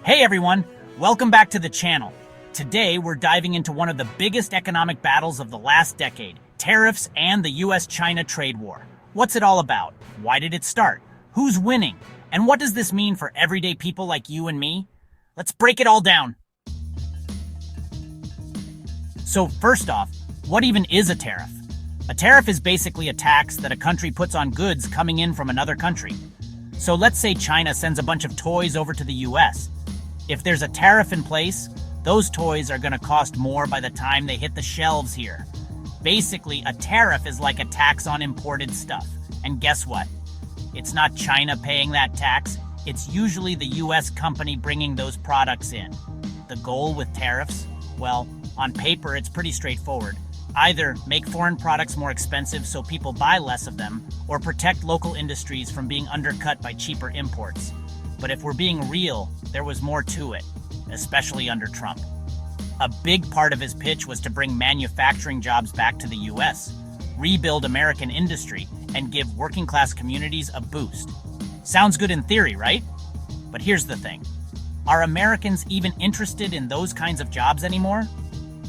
Hey everyone, welcome back to the channel. Today we're diving into one of the biggest economic battles of the last decade, tariffs and the U.S. China trade war. What's it all about? Why did it start? Who's winning? And what does this mean for everyday people like you and me? Let's break it all down. So first off, what even is a tariff? A tariff is basically a tax that a country puts on goods coming in from another country. So let's say China sends a bunch of toys over to the US. If there's a tariff in place, those toys are going to cost more by the time they hit the shelves here. Basically, a tariff is like a tax on imported stuff. And guess what? It's not China paying that tax, it's usually the US company bringing those products in. The goal with tariffs? Well, on paper, it's pretty straightforward. Either make foreign products more expensive so people buy less of them, or protect local industries from being undercut by cheaper imports. But if we're being real, there was more to it, especially under Trump. A big part of his pitch was to bring manufacturing jobs back to the US, rebuild American industry, and give working-class communities a boost. Sounds good in theory, right? But here's the thing. Are Americans even interested in those kinds of jobs anymore?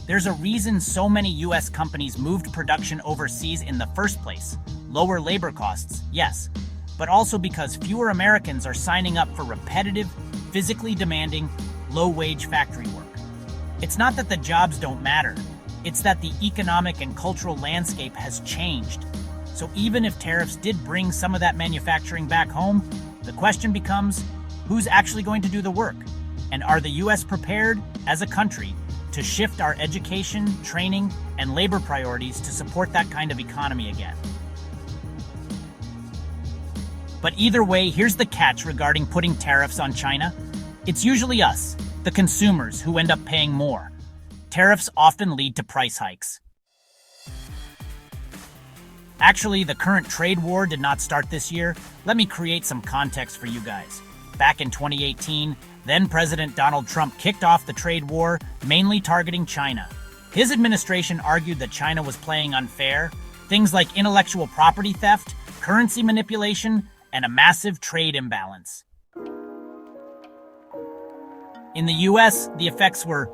There's a reason so many US companies moved production overseas in the first place. Lower labor costs, yes, but also because fewer Americans are signing up for repetitive, physically demanding, low-wage factory work. It's not that the jobs don't matter, it's that the economic and cultural landscape has changed. So even if tariffs did bring some of that manufacturing back home, the question becomes, who's actually going to do the work? And are the US prepared, as a country, to shift our education, training, and labor priorities to support that kind of economy again? But either way, here's the catch regarding putting tariffs on China. It's usually us, the consumers, who end up paying more. Tariffs often lead to price hikes. Actually, the current trade war did not start this year. Let me create some context for you guys. Back in 2018, then-President Donald Trump kicked off the trade war, mainly targeting China. His administration argued that China was playing unfair, things like intellectual property theft, currency manipulation, and a massive trade imbalance. In the US, the effects were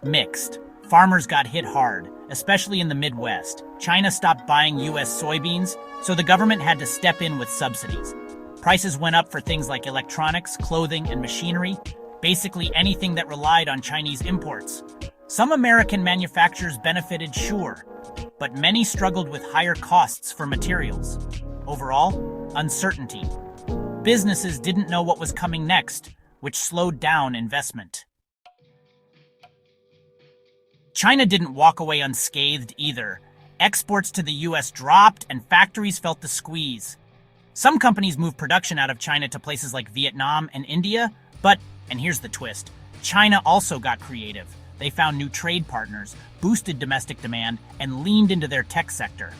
mixed. Farmers got hit hard, especially in the Midwest. China stopped buying US soybeans, so the government had to step in with subsidies. Prices went up for things like electronics, clothing, and machinery, basically anything that relied on Chinese imports. Some American manufacturers benefited, sure, but many struggled with higher costs for materials. Overall, uncertainty. Businesses didn't know what was coming next, which slowed down investment. China didn't walk away unscathed either. Exports to the US dropped and factories felt the squeeze. Some companies moved production out of China to places like Vietnam and India, but, and here's the twist, China also got creative. They found new trade partners, boosted domestic demand, and leaned into their tech sector.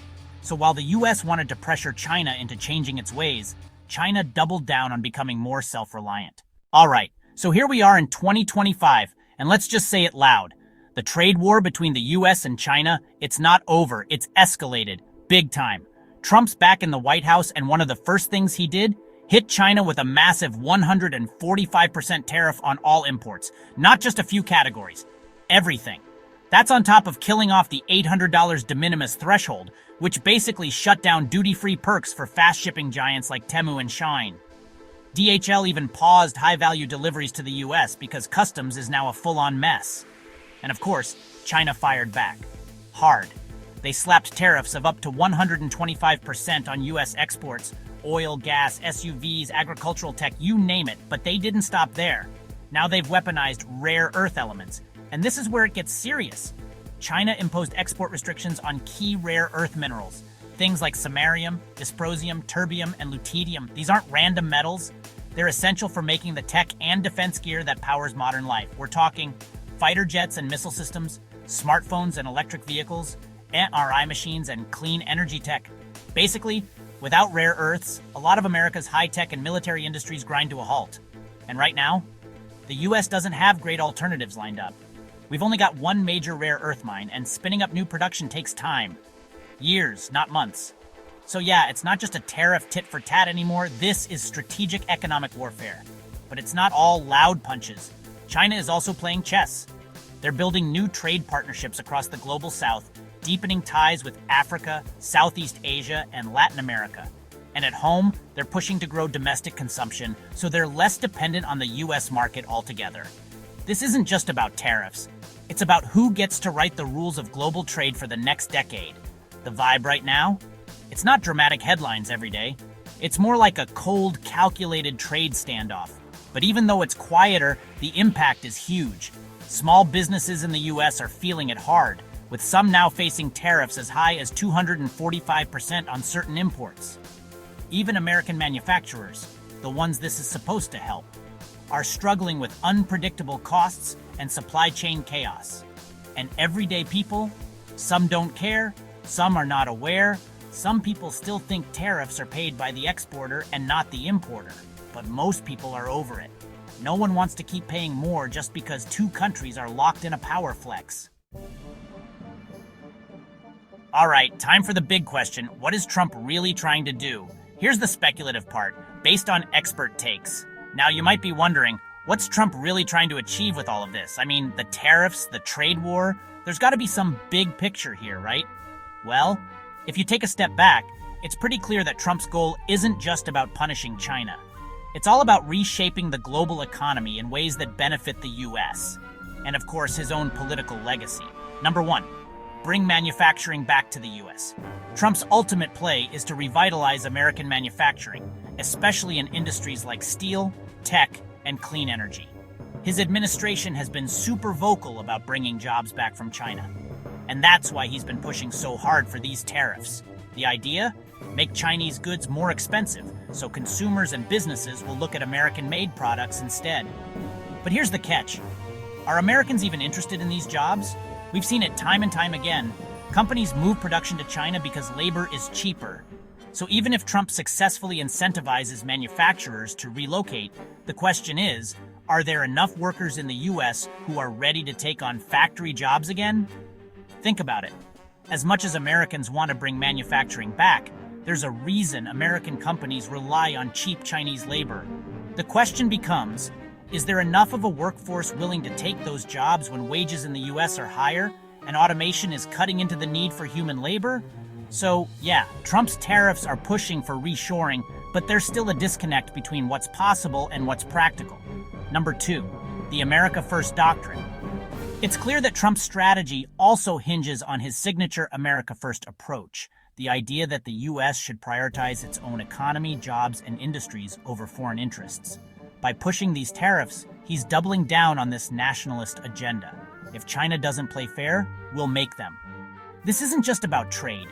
So while the US wanted to pressure China into changing its ways, China doubled down on becoming more self-reliant. Alright, so here we are in 2025, and let's just say it loud. The trade war between the US and China, it's not over, it's escalated, big time. Trump's back in the White House, and one of the first things he did, hit China with a massive 145% tariff on all imports. Not just a few categories. Everything. That's on top of killing off the $800 de minimis threshold, which basically shut down duty-free perks for fast shipping giants like Temu and Shine. DHL even paused high-value deliveries to the US because customs is now a full-on mess. And of course, China fired back. Hard. They slapped tariffs of up to 125% on US exports, oil, gas, SUVs, agricultural tech, you name it, but they didn't stop there. Now they've weaponized rare earth elements, and this is where it gets serious. China imposed export restrictions on key rare earth minerals, things like samarium, dysprosium, terbium, and lutetium. These aren't random metals. They're essential for making the tech and defense gear that powers modern life. We're talking fighter jets and missile systems, smartphones and electric vehicles, MRI machines, and clean energy tech. Basically, without rare earths, a lot of America's high-tech and military industries grind to a halt. And right now, the US doesn't have great alternatives lined up. We've only got one major rare earth mine, and spinning up new production takes time. Years, not months. So yeah, it's not just a tariff tit for tat anymore, this is strategic economic warfare. But it's not all loud punches. China is also playing chess. They're building new trade partnerships across the global south, deepening ties with Africa, Southeast Asia, and Latin America. And at home, they're pushing to grow domestic consumption so they're less dependent on the U.S. market altogether. This isn't just about tariffs. It's about who gets to write the rules of global trade for the next decade. The vibe right now? It's not dramatic headlines every day. It's more like a cold, calculated trade standoff. But even though it's quieter, the impact is huge. Small businesses in the U.S. are feeling it hard, with some now facing tariffs as high as 245% on certain imports. Even American manufacturers, the ones this is supposed to help, are struggling with unpredictable costs and supply chain chaos. And everyday people, some don't care, some are not aware, some people still think tariffs are paid by the exporter and not the importer. But most people are over it. No one wants to keep paying more just because two countries are locked in a power flex. All right, time for the big question. What is Trump really trying to do? Here's the speculative part, based on expert takes. Now, you might be wondering, what's Trump really trying to achieve with all of this? I mean, the tariffs, the trade war, there's got to be some big picture here, right? Well, if you take a step back, it's pretty clear that Trump's goal isn't just about punishing China. It's all about reshaping the global economy in ways that benefit the U.S. and, of course, his own political legacy. Number one, bring manufacturing back to the U.S. Trump's ultimate play is to revitalize American manufacturing, especially in industries like steel, tech, and clean energy. His administration has been super vocal about bringing jobs back from China. And that's why he's been pushing so hard for these tariffs. The idea? Make Chinese goods more expensive, so consumers and businesses will look at American-made products instead. But here's the catch. Are Americans even interested in these jobs? We've seen it time and time again. Companies move production to China because labor is cheaper. So even if Trump successfully incentivizes manufacturers to relocate, the question is, are there enough workers in the U.S. who are ready to take on factory jobs again? Think about it. As much as Americans want to bring manufacturing back, there's a reason American companies rely on cheap Chinese labor. The question becomes, is there enough of a workforce willing to take those jobs when wages in the U.S. are higher and automation is cutting into the need for human labor? So, yeah, Trump's tariffs are pushing for reshoring, but there's still a disconnect between what's possible and what's practical. Number two, the America First doctrine. It's clear that Trump's strategy also hinges on his signature America First approach, the idea that the U.S. should prioritize its own economy, jobs, and industries over foreign interests. By pushing these tariffs, he's doubling down on this nationalist agenda. If China doesn't play fair, we'll make them. This isn't just about trade.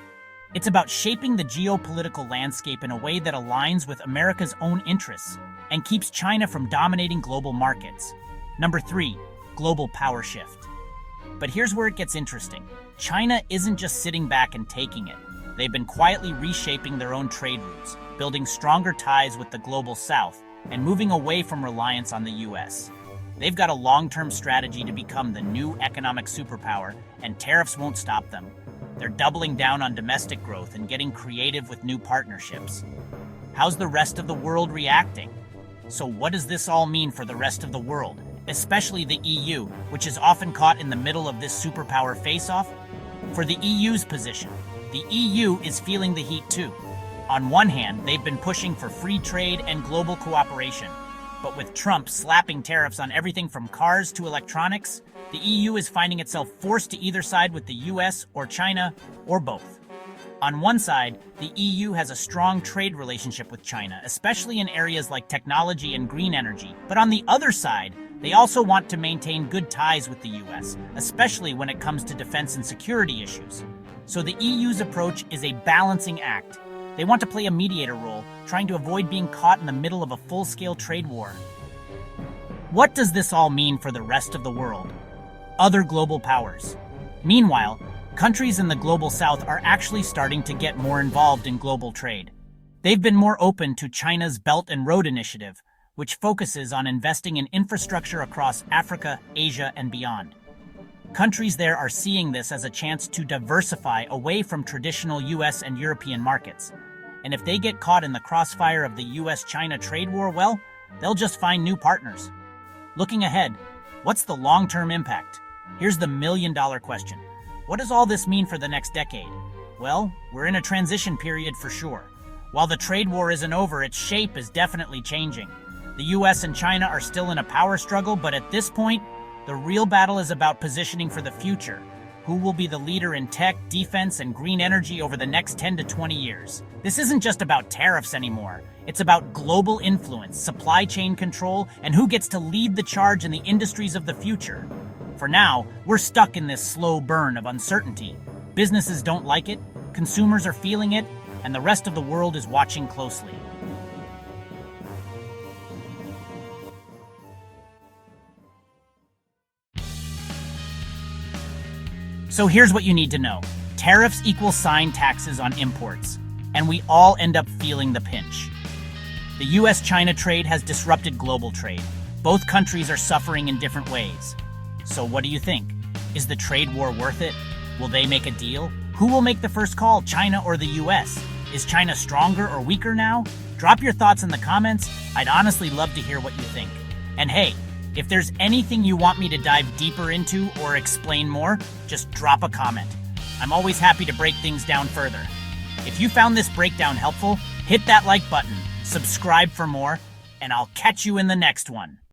It's about shaping the geopolitical landscape in a way that aligns with America's own interests and keeps China from dominating global markets. Number three, global power shift. But here's where it gets interesting. China isn't just sitting back and taking it. They've been quietly reshaping their own trade routes, building stronger ties with the global south, and moving away from reliance on the U.S. They've got a long-term strategy to become the new economic superpower, and tariffs won't stop them. They're doubling down on domestic growth and getting creative with new partnerships. How's the rest of the world reacting? So what does this all mean for the rest of the world, especially the EU, which is often caught in the middle of this superpower face-off? For the EU's position, the EU is feeling the heat too. On one hand, they've been pushing for free trade and global cooperation. But with Trump slapping tariffs on everything from cars to electronics, the EU is finding itself forced to either side with the US or China, or both. On one side, the EU has a strong trade relationship with China, especially in areas like technology and green energy. But on the other side, they also want to maintain good ties with the US, especially when it comes to defense and security issues. So the EU's approach is a balancing act. They want to play a mediator role, trying to avoid being caught in the middle of a full-scale trade war. What does this all mean for the rest of the world? Other global powers. Meanwhile, countries in the global south are actually starting to get more involved in global trade. They've been more open to China's Belt and Road Initiative, which focuses on investing in infrastructure across Africa, Asia, and beyond. Countries there are seeing this as a chance to diversify away from traditional US and European markets. And if they get caught in the crossfire of the U.S. China trade war, well, they'll just find new partners. Looking ahead, What's the long-term impact? Here's the million-dollar question. What does all this mean for the next decade? Well, we're in a transition period for sure. While the trade war isn't over, its shape is definitely changing. The U.S. and China are still in a power struggle, but at this point, the real battle is about positioning for the future. Who will be the leader in tech, defense, and green energy over the next 10 to 20 years? This isn't just about tariffs anymore. It's about global influence, supply chain control, and who gets to lead the charge in the industries of the future. For now, we're stuck in this slow burn of uncertainty. Businesses don't like it, consumers are feeling it, and the rest of the world is watching closely. So here's what you need to know. Tariffs equal sign taxes on imports, and we all end up feeling the pinch. The U.S. China trade has disrupted global trade. Both countries are suffering in different ways. So what do you think? Is the trade war worth it? Will they make a deal? Who will make the first call, China or the U.S.? Is China stronger or weaker now? Drop your thoughts in the comments. I'd honestly love to hear what you think. And hey, if there's anything you want me to dive deeper into or explain more, just drop a comment. I'm always happy to break things down further. If you found this breakdown helpful, hit that like button, subscribe for more, and I'll catch you in the next one.